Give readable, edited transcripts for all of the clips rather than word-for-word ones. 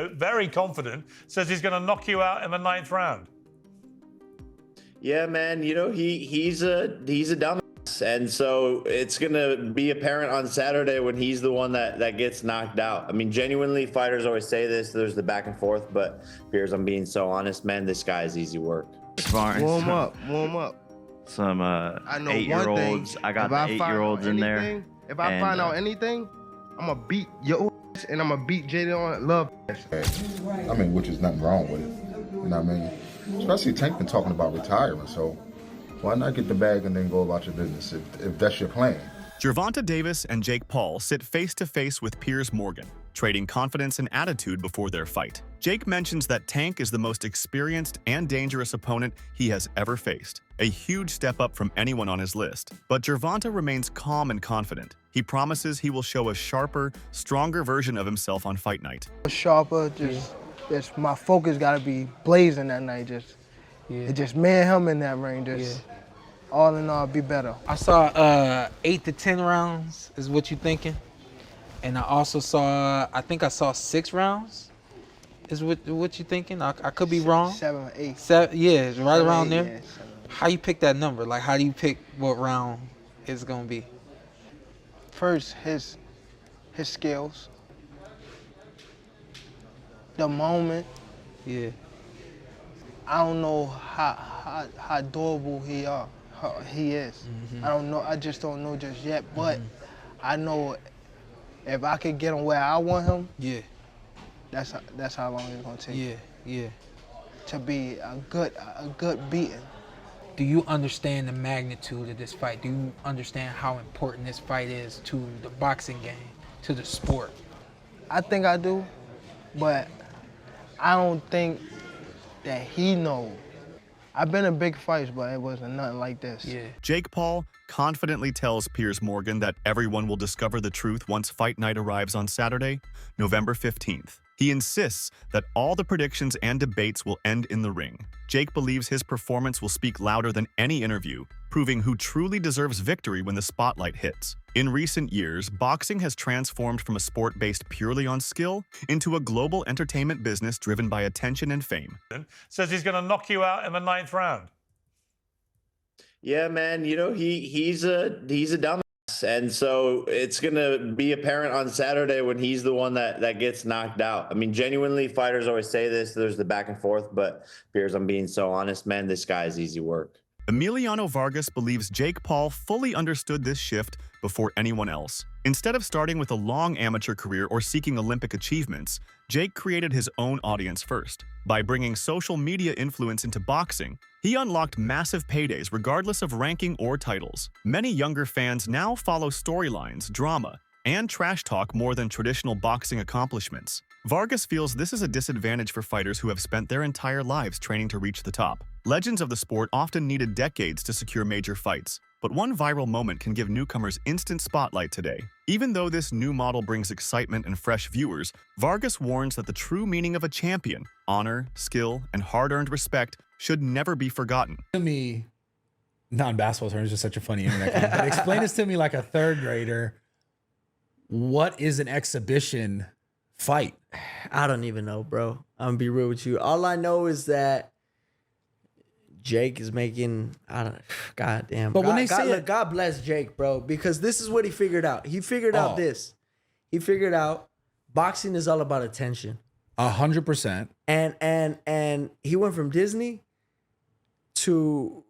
video, very confident, says he's going to knock you out in the 9th round. Yeah, man, you know, he's a dumbass. And so it's going to be apparent on Saturday when he's the one that gets knocked out. I mean, genuinely, fighters always say this. There's the back and forth. But, Piers, I'm being so honest, man, this guy is easy work. Warm up. Some I know 8-year-olds. I got the 8-year-olds in there. If I find out anything, I'm going to beat your ass and I'm going to beat Jadon Love. I mean, which is nothing wrong with it. You know what I mean? Especially Tank been talking about retiring, so why not get the bag and then go about your business if that's your plan? Gervonta Davis and Jake Paul sit face-to-face with Piers Morgan, trading confidence and attitude before their fight. Jake mentions that Tank is the most experienced and dangerous opponent he has ever faced, a huge step up from anyone on his list. But Gervonta remains calm and confident. He promises he will show a sharper, stronger version of himself on fight night. Sharper, just my focus got to be blazing that night. Just me and him in that ring. All in all, be better. I saw 8 to 10 rounds is what you thinking, and I also saw, I think I saw 6 rounds is what you thinking. I could be wrong. 7 or 8. Yeah, it's right around there. Yeah, How you pick that number? Like, how do you pick what round it's gonna be? First, his skills, the moment. Yeah. I don't know how durable he is. I don't know. I just don't know just yet. But I know if I could get him where I want him. Yeah. That's how long it's gonna take. Yeah. To be a good beating. Do you understand the magnitude of this fight? Do you understand how important this fight is to the boxing game, to the sport? I think I do, but I don't think that he knows. I've been in big fights, but it wasn't nothing like this. Yeah. Jake Paul confidently tells Piers Morgan that everyone will discover the truth once fight night arrives on Saturday, November 15th. He insists that all the predictions and debates will end in the ring. Jake believes his performance will speak louder than any interview, proving who truly deserves victory when the spotlight hits. In recent years, boxing has transformed from a sport based purely on skill into a global entertainment business driven by attention and fame. Says he's going to knock you out in the 9th round. Yeah, man, you know, he's a dumbass. And so it's going to be apparent on Saturday when he's the one that gets knocked out. I mean, genuinely, fighters always say this. There's the back and forth. But, Piers, I'm being so honest, man, this guy is easy work. Emiliano Vargas believes Jake Paul fully understood this shift before anyone else. Instead of starting with a long amateur career or seeking Olympic achievements, Jake created his own audience first. By bringing social media influence into boxing, he unlocked massive paydays regardless of ranking or titles. Many younger fans now follow storylines, drama, and trash talk more than traditional boxing accomplishments. Vargas feels this is a disadvantage for fighters who have spent their entire lives training to reach the top. Legends of the sport often needed decades to secure major fights, but one viral moment can give newcomers instant spotlight today. Even though this new model brings excitement and fresh viewers, Vargas warns that the true meaning of a champion, honor, skill, and hard-earned respect, should never be forgotten. To me, non-basketball terms, just such a funny internet game, but explain this to me like a third grader. What is an exhibition fight? I don't even know, bro. I'm gonna be real with you. All I know is that Jake is making, I don't know, goddamn. But when they say look, God bless Jake, bro, because this is what he figured out. He figured out this. He figured out boxing is all about attention. 100%. And he went from Disney to,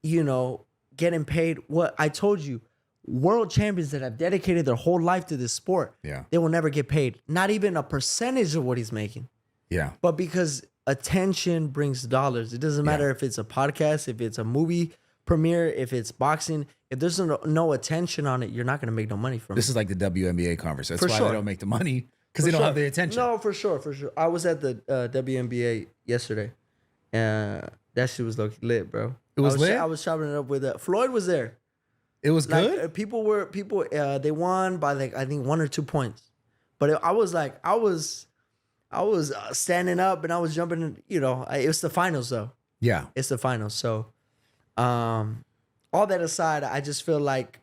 you know, getting paid. What I told you, world champions that have dedicated their whole life to this sport, they will never get paid. Not even a percentage of what he's making. Yeah. But because attention brings dollars. It doesn't matter if it's a podcast, if it's a movie premiere, if it's boxing. If there's no attention on it, you're not going to make no money from it. This is like the WNBA conversation. That's why they don't make the money, because they don't have the attention. No, for sure. I was at the WNBA yesterday. That shit was lit, bro. It was lit? I was chopping it up with Floyd was there. It was good? People they won by like, I think 1 or 2 points. But I was standing up and I was jumping in, you know, it's the finals though. Yeah. It's the finals. So, all that aside, I just feel like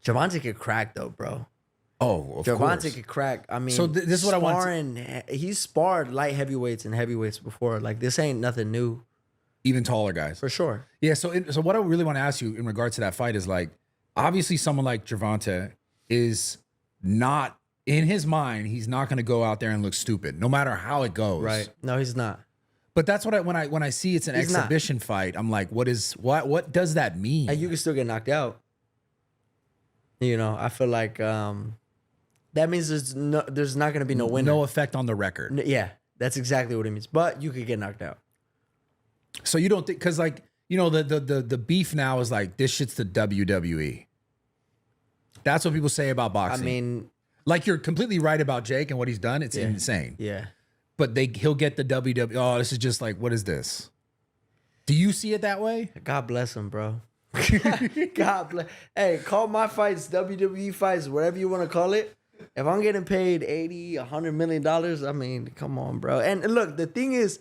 Gervonta could crack though, bro. Oh, of Gervonta course. could crack. I mean, So this is what I want He's sparred light heavyweights and heavyweights before. Like, this ain't nothing new. Even taller guys. For sure. Yeah, so what I really want to ask you in regards to that fight is, like, obviously someone like Gervonta is not, in his mind, he's not going to go out there and look stupid, no matter how it goes. Right. No, he's not. But that's what when I see it's an exhibition fight, I'm like, what does that mean? And you can still get knocked out. You know, I feel like that means there's not going to be no winner. No effect on the record. Yeah, that's exactly what it means. But you could get knocked out. So you don't think, because, like, you know, the beef now is like, this shit's the WWE. That's what people say about boxing. I mean, like, you're completely right about Jake and what he's done. It's insane. Yeah. But he'll get the WWE. Oh, this is just like, what is this? Do you see it that way? God bless him, bro. God bless. Hey, call my fights WWE fights, whatever you want to call it. If I'm getting paid $80, $100 million, I mean, come on, bro. And look, the thing is,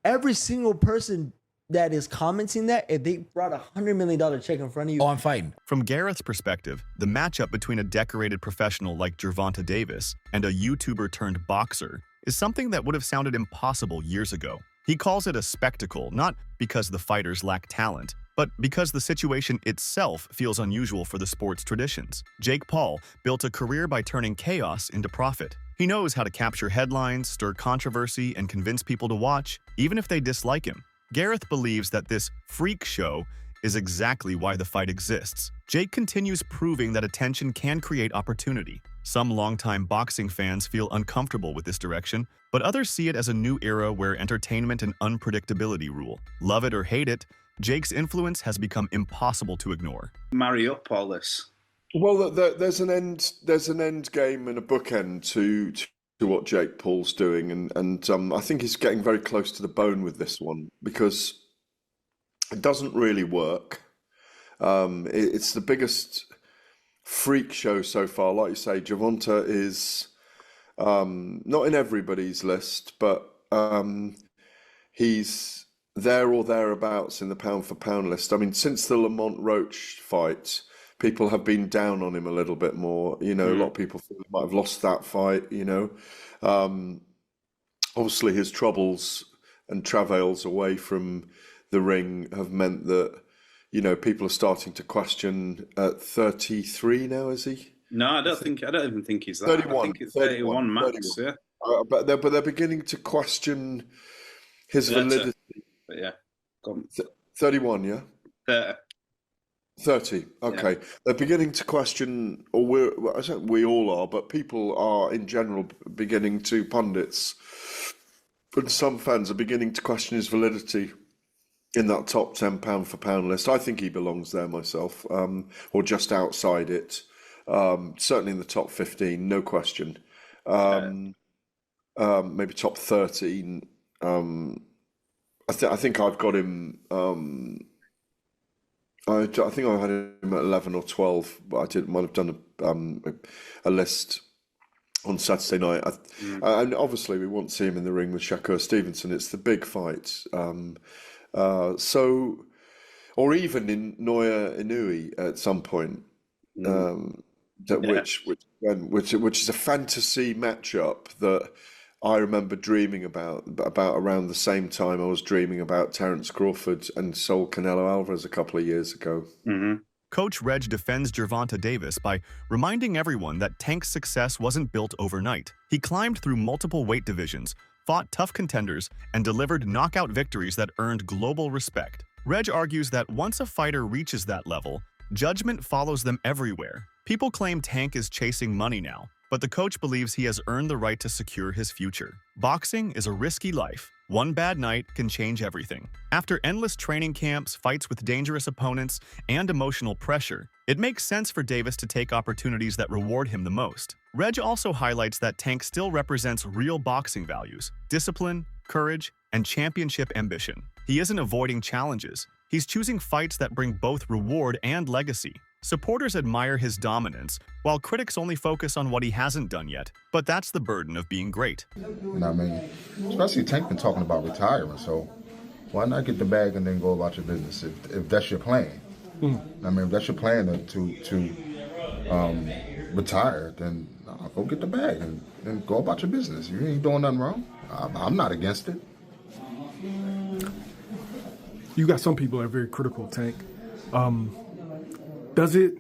every single person that is commenting that, if they brought $100 million check in front of you, oh, I'm fighting. From Gareth's perspective, the matchup between a decorated professional like Gervonta Davis and a YouTuber turned boxer is something that would have sounded impossible years ago. He calls it a spectacle, not because the fighters lack talent, but because the situation itself feels unusual for the sport's traditions. Jake Paul built a career by turning chaos into profit. He knows how to capture headlines, stir controversy, and convince people to watch, even if they dislike him. Gareth believes that this freak show is exactly why the fight exists. Jake continues proving that attention can create opportunity. Some longtime boxing fans feel uncomfortable with this direction, but others see it as a new era where entertainment and unpredictability rule. Love it or hate it, Jake's influence has become impossible to ignore. Marry up all this. Well, there's an end game and a bookend to what Jake Paul's doing, and I think he's getting very close to the bone with this one because it doesn't really work. It's the biggest freak show so far. Like you say, Gervonta is not in everybody's list, but he's there or thereabouts in the pound for pound list. I mean, since the Lamont Roach fight, people have been down on him a little bit more. You know, a lot of people feel he might have lost that fight, you know. Obviously, his troubles and travails away from the ring have meant that, you know, people are starting to question at 33 now, is he? No, I don't even think he's that. 31. I think it's 31 max, 31. Yeah. But they're beginning to question his validity. But yeah. Go on. 31, yeah? 30. Okay. Yeah. They're beginning to question, or I don't think we all are, but people are in general beginning to, pundits and some fans are beginning to question his validity in that top 10 pound for pound list. I think he belongs there myself, or just outside it. Certainly in the top 15, no question. Maybe top 13. I think I've got him. I think I had him at 11 or 12, but I might have done a list on Saturday night. And obviously, we want to see him in the ring with Shakur Stevenson. It's the big fight. So, or even in Naoya Inoue at some point, which is a fantasy matchup that I remember dreaming about around the same time I was dreaming about Terence Crawford and Saul Canelo Alvarez a couple of years ago. Mm-hmm. Coach Reg defends Gervonta Davis by reminding everyone that Tank's success wasn't built overnight. He climbed through multiple weight divisions, fought tough contenders, and delivered knockout victories that earned global respect. Reg argues that once a fighter reaches that level, judgment follows them everywhere. People claim Tank is chasing money now, but the coach believes he has earned the right to secure his future. Boxing is a risky life. One bad night can change everything. After endless training camps, fights with dangerous opponents, and emotional pressure, it makes sense for Davis to take opportunities that reward him the most. Reg also highlights that Tank still represents real boxing values, discipline, courage, and championship ambition. He isn't avoiding challenges. He's choosing fights that bring both reward and legacy. Supporters admire his dominance, while critics only focus on what he hasn't done yet. But that's the burden of being great. I mean, especially Tank been talking about retiring, so why not get the bag and then go about your business if that's your plan? I mean, if that's your plan to retire, then go get the bag and go about your business. You ain't doing nothing wrong. I'm not against it. You got some people that are very critical of Tank. Does it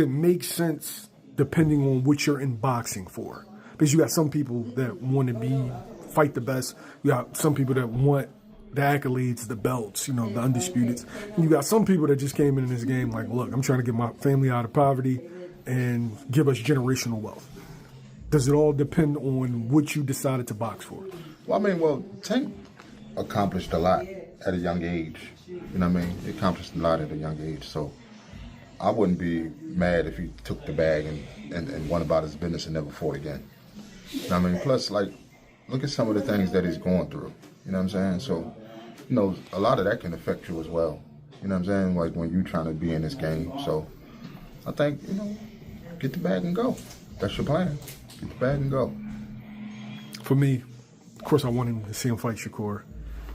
make sense depending on what you're in boxing for? Because you got some people that want to fight the best. You got some people that want the accolades, the belts, the undisputeds. And you got some people that just came in this game like, look, I'm trying to get my family out of poverty and give us generational wealth. Does it all depend on what you decided to box for? Well, Tank accomplished a lot at a young age. You know what I mean? He accomplished a lot at a young age. So I wouldn't be mad if he took the bag and went about his business and never fought again. You know what I mean? Plus, look at some of the things that he's going through. You know what I'm saying? So, a lot of that can affect you as well. You know what I'm saying? Like when you're trying to be in this game. So I think, get the bag and go. That's your plan. Get the bag and go. For me, of course, I wanted to see him fight Shakur.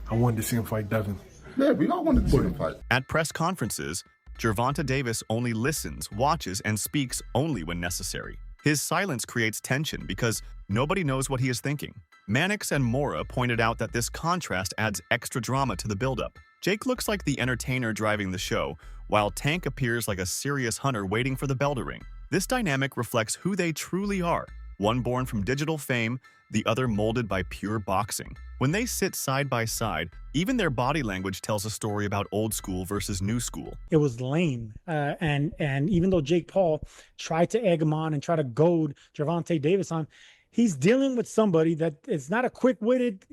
I wanted to see him fight Devin. Yeah, we all wanted to see him fight. At press conferences, Gervonta Davis only listens, watches, and speaks only when necessary. His silence creates tension because nobody knows what he is thinking. Mannix and Mora pointed out that this contrast adds extra drama to the buildup. Jake looks like the entertainer driving the show, while Tank appears like a serious hunter waiting for the bell to ring. This dynamic reflects who they truly are, one born from digital fame, the other molded by pure boxing. When they sit side by side, even their body language tells a story about old school versus new school. It was lame. And even though Jake Paul tried to egg him on and try to goad Gervonta Davis on, he's dealing with somebody that is not a quick-witted,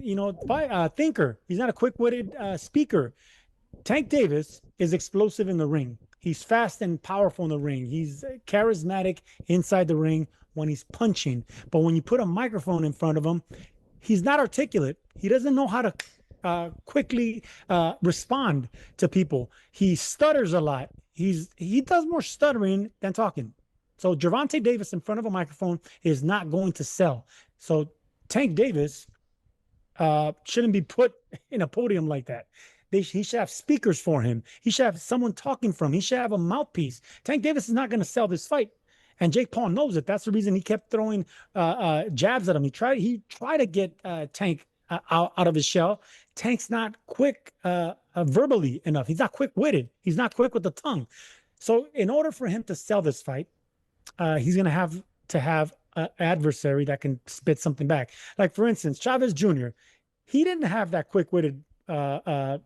thinker. He's not a quick-witted speaker. Tank Davis is explosive in the ring. He's fast and powerful in the ring. He's charismatic inside the ring when he's punching. But when you put a microphone in front of him, he's not articulate. He doesn't know how to quickly respond to people. He stutters a lot. He does more stuttering than talking. So Gervonta Davis in front of a microphone is not going to sell. So Tank Davis shouldn't be put in a podium like that. He should have speakers for him. He should have someone talking from him. He should have a mouthpiece. Tank Davis is not going to sell this fight. And Jake Paul knows it. That's the reason he kept throwing jabs at him. He tried to get Tank out of his shell. Tank's not quick verbally enough. He's not quick-witted. He's not quick with the tongue. So in order for him to sell this fight, he's going to have an adversary that can spit something back. Like, for instance, Chavez Jr., he didn't have that quick-witted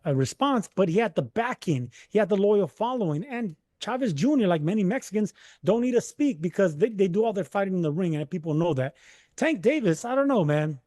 response, but he had the backing. He had the loyal following. And Chavez Jr., like many Mexicans, don't need to speak because they do all their fighting in the ring, and people know that. Tank Davis, I don't know, man.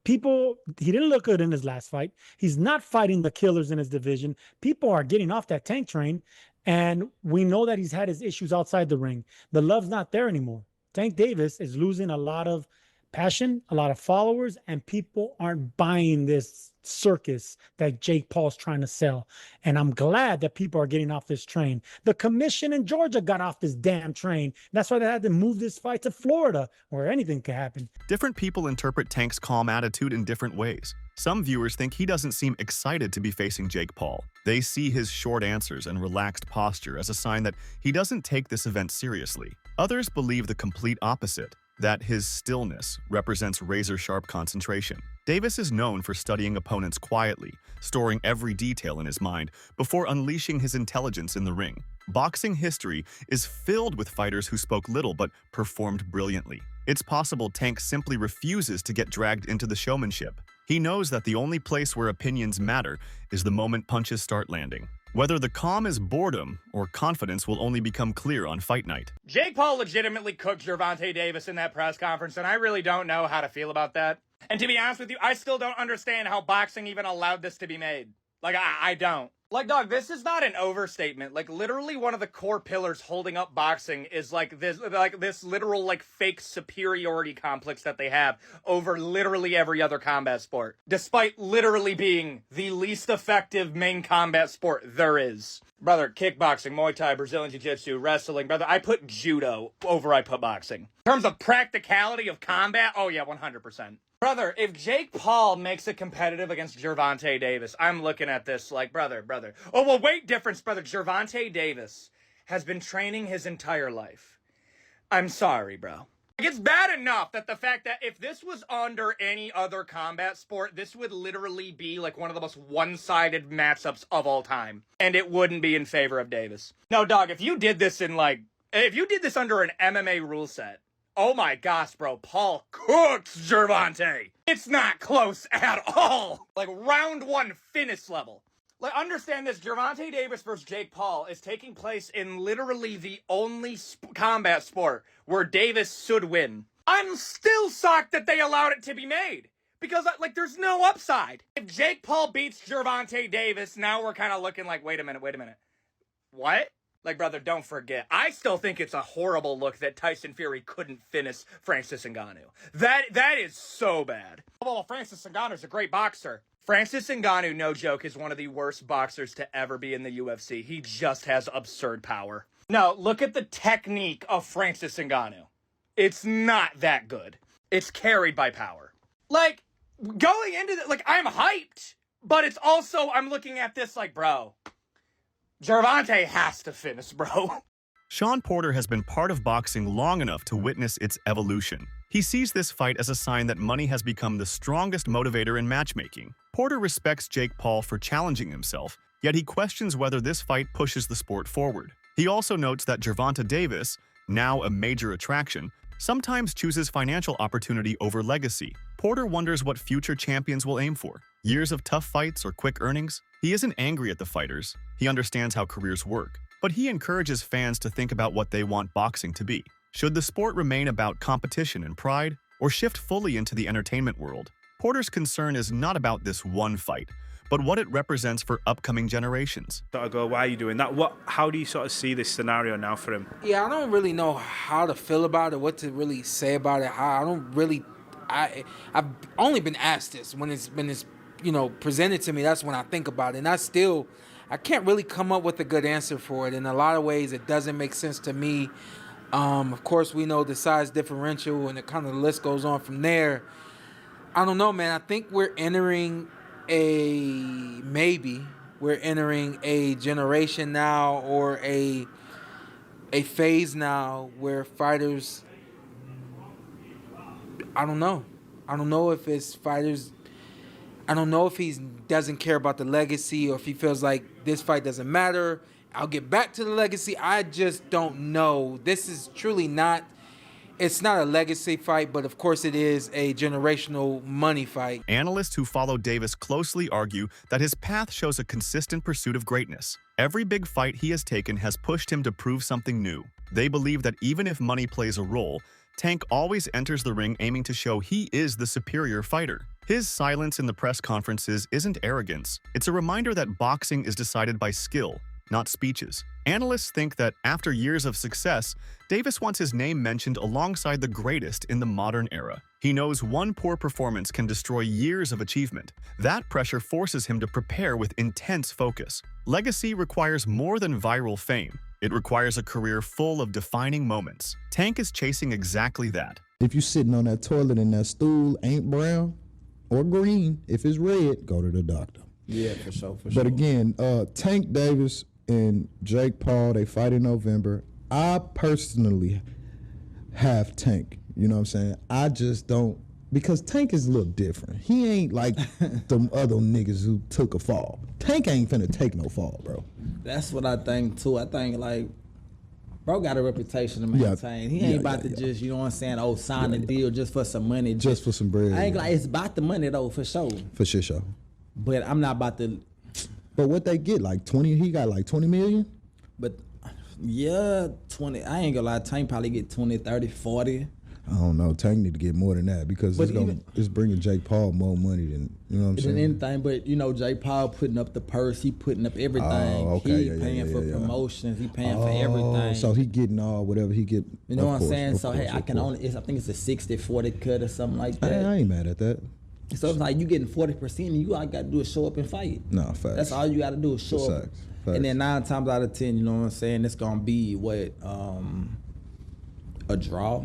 He didn't look good in his last fight. He's not fighting the killers in his division. People are getting off that Tank train, and we know that he's had his issues outside the ring. The love's not there anymore. Tank Davis is losing a lot of passion, a lot of followers, and people aren't buying this circus that Jake Paul's trying to sell. And I'm glad that people are getting off this train. The commission in Georgia got off this damn train. That's why they had to move this fight to Florida, where anything could happen. Different people interpret Tank's calm attitude in different ways. Some viewers think he doesn't seem excited to be facing Jake Paul. They see his short answers and relaxed posture as a sign that he doesn't take this event seriously. Others believe the complete opposite, that his stillness represents razor-sharp concentration. Davis is known for studying opponents quietly, storing every detail in his mind before unleashing his intelligence in the ring. Boxing history is filled with fighters who spoke little but performed brilliantly. It's possible Tank simply refuses to get dragged into the showmanship. He knows that the only place where opinions matter is the moment punches start landing. Whether the calm is boredom or confidence will only become clear on fight night. Jake Paul legitimately cooked Gervonta Davis in that press conference, and I really don't know how to feel about that. And to be honest with you, I still don't understand how boxing even allowed this to be made. Like, I don't. Like, dog, this is not an overstatement. Like, literally one of the core pillars holding up boxing is this literal, like, fake superiority complex that they have over literally every other combat sport. Despite literally being the least effective main combat sport there is. Brother, kickboxing, Muay Thai, Brazilian Jiu-Jitsu, wrestling, brother, I put judo over I put boxing. In terms of practicality of combat, oh yeah, 100%. Brother, if Jake Paul makes it competitive against Gervonta Davis, I'm looking at this like, brother. Oh, well, weight difference, brother. Gervonta Davis has been training his entire life. I'm sorry, bro. It's bad enough that the fact that if this was under any other combat sport, this would literally be like one of the most one-sided matchups of all time. And it wouldn't be in favor of Davis. No, dog, if you did this under an MMA rule set, oh my gosh, bro, Paul cooks Gervonta. It's not close at all. Like round one finish level. Like, understand this, Gervonta Davis versus Jake Paul is taking place in literally the only combat sport where Davis should win. I'm still shocked that they allowed it to be made. Because, like, there's no upside. If Jake Paul beats Gervonta Davis, now we're kind of looking like, wait a minute. What? Like, brother, don't forget. I still think it's a horrible look that Tyson Fury couldn't finish Francis Ngannou. That is so bad. Well, Francis Ngannou's a great boxer. Francis Ngannou, no joke, is one of the worst boxers to ever be in the UFC. He just has absurd power. No, look at the technique of Francis Ngannou. It's not that good. It's carried by power. Like, going into it, like, I'm hyped, but it's also, I'm looking at this like, bro, Gervonta has to finish, bro. Sean Porter has been part of boxing long enough to witness its evolution. He sees this fight as a sign that money has become the strongest motivator in matchmaking. Porter respects Jake Paul for challenging himself, yet he questions whether this fight pushes the sport forward. He also notes that Gervonta Davis, now a major attraction, sometimes chooses financial opportunity over legacy. Porter wonders what future champions will aim for. Years of tough fights or quick earnings? He isn't angry at the fighters. He understands how careers work. But he encourages fans to think about what they want boxing to be. Should the sport remain about competition and pride, or shift fully into the entertainment world? Porter's concern is not about this one fight, but what it represents for upcoming generations. Sort of go, why are you doing that? How do you sort of see this scenario now for him? Yeah, I don't really know how to feel about it, what to really say about it. I've only been asked this when it's presented to me. That's when I think about it, and I can't really come up with a good answer for it. In a lot of ways, it doesn't make sense to me. Of course, we know the size differential, and the list goes on from there. I don't know, man. I think we're entering a generation now, or a phase now where fighters, I don't know if it's fighters, I don't know if he doesn't care about the legacy, or if he feels like this fight doesn't matter, I'll get back to the legacy. I just don't know. This is truly not, it's not a legacy fight, but of course it is a generational money fight. Analysts who follow Davis closely argue that his path shows a consistent pursuit of greatness. Every big fight he has taken has pushed him to prove something new. They believe that even if money plays a role, Tank always enters the ring aiming to show he is the superior fighter. His silence in the press conferences isn't arrogance. It's a reminder that boxing is decided by skill, not speeches. Analysts think that after years of success, Davis wants his name mentioned alongside the greatest in the modern era. He knows one poor performance can destroy years of achievement. That pressure forces him to prepare with intense focus. Legacy requires more than viral fame. It requires a career full of defining moments. Tank is chasing exactly that. If you're sitting on that toilet and that stool ain't brown or green, if it's red, go to the doctor. Yeah, for sure. But again, Tank Davis and Jake Paul, they fight in November. I personally have Tank. You know what I'm saying? I just don't, because Tank is a little different. He ain't like them other niggas who took a fall. Tank ain't finna take no fall, bro. That's what I think too. I think like, bro got a reputation to maintain. He ain't about to just, you know what I'm saying, sign a deal just for some money. Just for some bread. I ain't like, it's about the money though, for sure. For sure. But I'm not about to. But what they get, like 20, he got like 20 million? But yeah, 20, I ain't gonna lie, Tank probably get 20, 30, 40. I don't know. Tank need to get more than that, because it's bringing Jake Paul more money than, you know what I'm saying? Anything, but you know, Jake Paul putting up the purse, he putting up everything. Oh, okay. He paying for promotions, he paying for everything. So he getting all whatever he get. You know what I'm saying? So hey, I think it's a 60-40 cut or something like that. I ain't mad at that. So it's like you getting 40%, and you all got to do is show up and fight. No, facts. That's all you got to do is show up. Facts. And then 9 times out of 10, you know what I'm saying, it's gonna be what, a draw.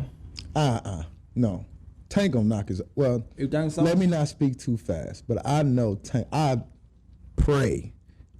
No, Tank gonna knock his. Well, you think so? Let me not speak too fast, but I know Tank. I pray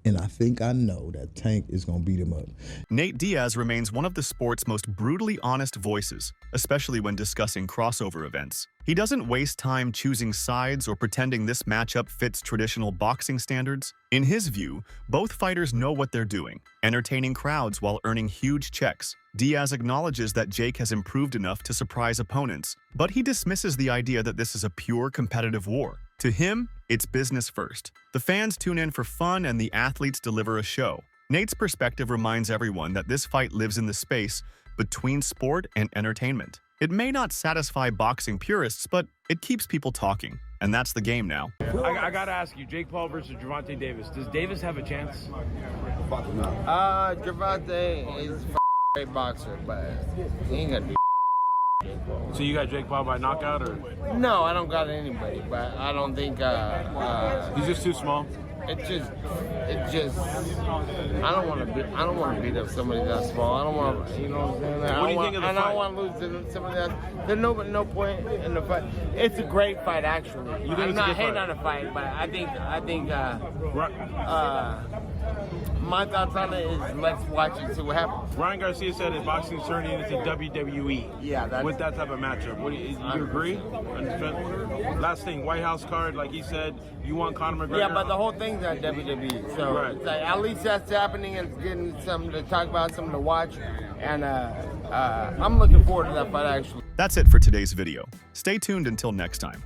And I think I know that Tank is going to beat him up. Nate Diaz remains one of the sport's most brutally honest voices, especially when discussing crossover events. He doesn't waste time choosing sides or pretending this matchup fits traditional boxing standards. In his view, both fighters know what they're doing, entertaining crowds while earning huge checks. Diaz acknowledges that Jake has improved enough to surprise opponents, but he dismisses the idea that this is a pure competitive war. To him, it's business first. The fans tune in for fun and the athletes deliver a show. Nate's perspective reminds everyone that this fight lives in the space between sport and entertainment. It may not satisfy boxing purists, but it keeps people talking. And that's the game now. I gotta ask you, Jake Paul versus Gervonta Davis. Does Davis have a chance? Gervonta is a great boxer, but he ain't gonna be. So you got Jake Paul by knockout, or? No, I don't got anybody, but I don't think he's just too small. It just. I don't want to beat up somebody that small. I don't want to, you know what I'm saying? What do you think of the fight? I don't want to lose to somebody that. There's no point in the fight. It's a great fight, actually. I'm not hating on the fight, but I think. My thoughts on it is let's watch and see what happens. Ryan Garcia said his boxing is turning into WWE. Yeah, with that type of matchup. You agree? Last thing, White House card, like he said, you want Conor McGregor. Yeah, but the whole thing's on WWE. So right. It's like, at least that's happening and it's getting something to talk about, something to watch. And I'm looking forward to that fight, actually. That's it for today's video. Stay tuned until next time.